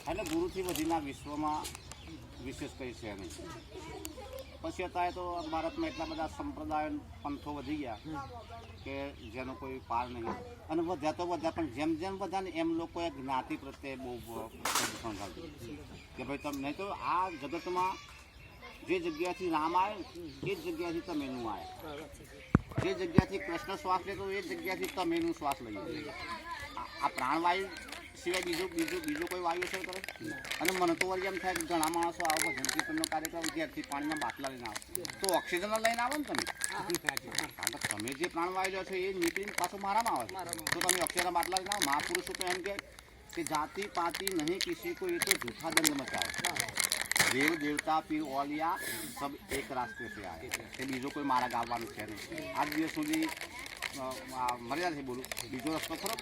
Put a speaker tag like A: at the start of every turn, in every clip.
A: એટલે ગુરુથી વધીના વિશ્વમાં વિશેષ કંઈ છે નહીં. પછી અત્યારે તો ભારતમાં એટલા બધા સંપ્રદાય પંથો વધી ગયા કે જેનો કોઈ પાર નહીં. અને વધ્યા તો વધ્યા, પણ જેમ જેમ વધ્યા ને એમ લોકોએ જ્ઞાતિ પ્રત્યે બહુ પ્રદૂષણ થતું કે ભાઈ તમે નહીં તો આ જગતમાં જે જગ્યાથી રામ આવે એ જ જગ્યાથી તમેનું આવે, જે જગ્યાથી કૃષ્ણ શ્વાસ લેતો એ જગ્યાથી તમેનું શ્વાસ લઈએ. આ પ્રાણવાયુ સિવાય બીજો કોઈ વાયુ અસર કરે. અને મને તો વળી એમ થાય કે ઘણા માણસો આવો ભજન કીર્તનનો કાર્યક્રમ ઘેરથી પાણીના બાટલા લઈને આવે તો ઓક્સિજન લઈને આવો ને તમે, કારણ કે તમે જે પ્રાણવાયુ લો છો એ નીકળીને પાછું મારામાં આવે તો તમે ઓક્સિજનના બાટલા લઈને આવો. મહાપુરુષો તો એમ કે જાતિ પાતિ નહીં કિસી को ये तो झूठा दंड मचाए, देव देवता पीर ओलिया सब एक रास्ते से आए. એ બીજો કોઈ મારા ગાવાનું છે નહીં. આજ દિવસ સુધી મર્યાદાથી બોલું, બીજો રસ્તો ખરો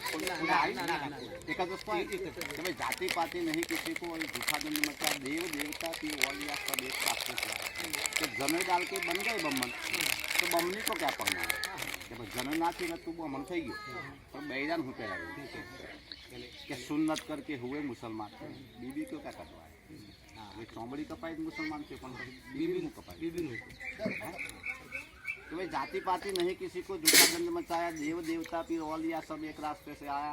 A: એક જ રસ્તો તમે જાતિ પાતિ નહીં કિસી को झूठा दंड मचाए, देव देवता पीर ओलिया सब एक रास्ते से आए. तो जमे डाल के बन गए बमन तो बमनी को क्या पढ़ना है कि भाई जमे ना थी તું બમણ થઈ ગયો પણ બેજાન હું પહેલાં कि सुन्नत करके हुए मुसलमान, बीबी को क्या कटवाए. वे चौंबड़ी कपाई मुसलमान के बीबी को कपाई. तो भाई जाति पाति नहीं किसी को झूठा दंड मचाया, देव देवता पीर ओलिया सब एक रास्ते से आया,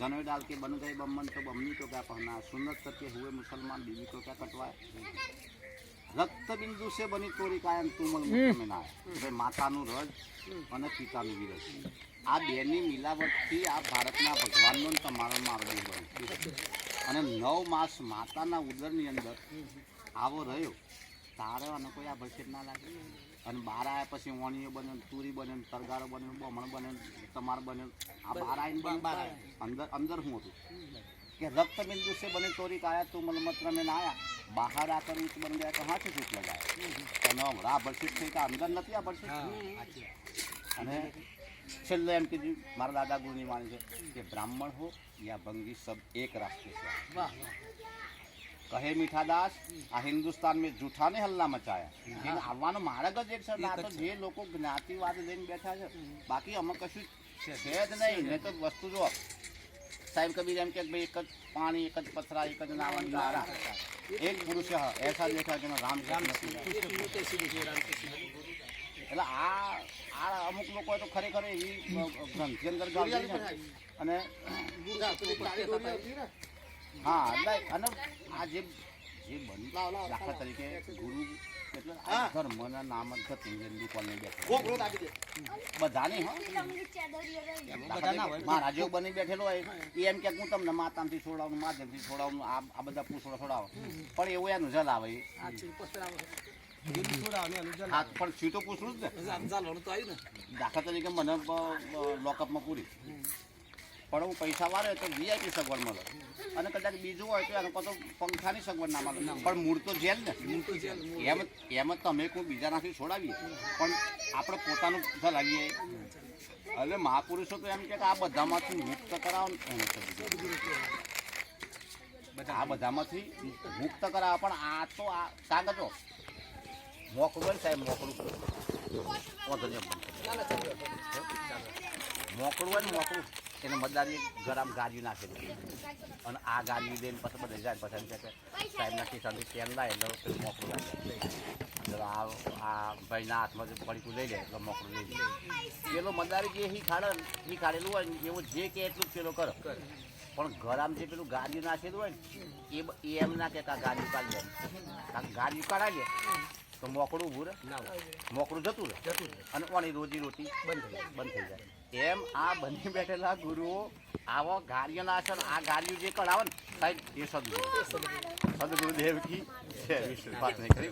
A: जनेऊ डाल के बन गए बम्मन तो बमनी को क्या पहना. सुन्नत करके हुए मुसलमान, बीबी को क्या कटवाए. रक्त बिंदु से बनी तोरी कायम तुमल मुख में ना आए. माताનું રજ અને પિતાનું વિરજ આ બેની મિલાવટથી આ ભારતના ભગવાનનો તમારામાં આવેલી બન્યું. અને 9 માસ માતાના ઉદરની અંદર આવો રહ્યો તારે અને કોઈ આ ભરખેટ ના લાગે. અને બહાર આવ્યા પછી ઓણીઓ બને, તુરી બને, તરગારો બને, બમણ બને, તમાર બને. આ બહાર આવીને બહાર આવ્યા અંદર શું હતું कि रक्त बिंदु से बने तोरी काया तू मलमूत्र में ना आया, बाहर आकर ईट बन गया तो हाथ से सूट लगाया. रा भरसित थे का अंदर नहीं आ भरसित. અને છેલ્લે એમ કીધું મારા દાદા ગુરુની વાણી છે કે બ્રાહ્મણ હો યા બંગી સબ એક રાસ્તે से. કહે મીઠાદાસ આ હિન્દુસ્તાન में જૂઠા ને હલ્લા મચાયા. એને આવવાનો માર્ગ જ એક છે. આ તો જે લોકો જ્ઞાતિવાદ લઈને બેઠા છે, બાકી અમે કશું છે જ નહીં. ને તો વસ્તુ જો साहिब कबीर एम के भाई एक पानी एक पथरा एक नावन गारा एक पुरुष ऐसा देखा कि राम એટલે આ અમુક લોકો તો ખરેખર એવી ગ્રંથની અંદર અને હા અને આ જે બની દાખલા તરીકે ગુરુ એટલે ધર્મના નામ જ હિન્દુ કોલની બધા નહીં મારા જેવો બની બેઠેલો હોય એ એમ કે હું તમને માતાથી છોડાવું, માધ્યમથી છોડાવું, આ બધા પૂછડો છોડાવો. પણ એવું એનું જલ આવે પણ સીટો પૂછડું જ ને. દાખલા તરીકે મને લોકઅપમાં પૂરી પણ હું પૈસા વાળે તો વીઆઈપી સગવડ મળે. અને કદાચ બીજું હોય તો એને તો પંખાની સગવડ ના મળે. પણ મૂળ તો જેલ ને. એમ તમે કોઈ બીજાનાથી છોડાવીએ પણ આપણે પોતાનું ચલાવીએ. એટલે મહાપુરુષો તો એમ કે આ બધામાંથી મુક્ત કરાવો ને આ બધામાંથી મુક્ત કરાવો. પણ આ તો આ કાગજો મોકળું હોય ને સાહેબ, મોકળું મોકળું હોય ને મોકળું એને મતદારી ગરમ ગાડી નાખેલી અને આ ગાડી લઈને પછી બધે જાય. પછી એમ કે સાહેબના ખિસ્સાથી પેન લાવે એટલે મોકળું લાગે. એટલે આ ભાઈના હાથમાં પડીકું લઈ લે એટલે મોકળું લઈ લે. પેલો મતદારી જે ઈ કાઢેલું હોય ને એવું જે કે એટલું જ પેલો કરો. પણ ગરમ જે પેલું ગાડી નાખેલું હોય ને એ એમ ના કે ગાડી કાઢી લે. ગાડી કાઢાવીએ તો મોકળું ઊભું રહે, મોકળું જતું રહે અને ઓની રોજી રોટી બંધ થઈ જાય. એમ આ બની બેઠેલા ગુરુઓ આવો ગાડીઓ નાખે ને આ ગાડીઓ જે કઢાવે ને સાહેબ એ સદગુરુદેવ કી વાત નહીં કરી.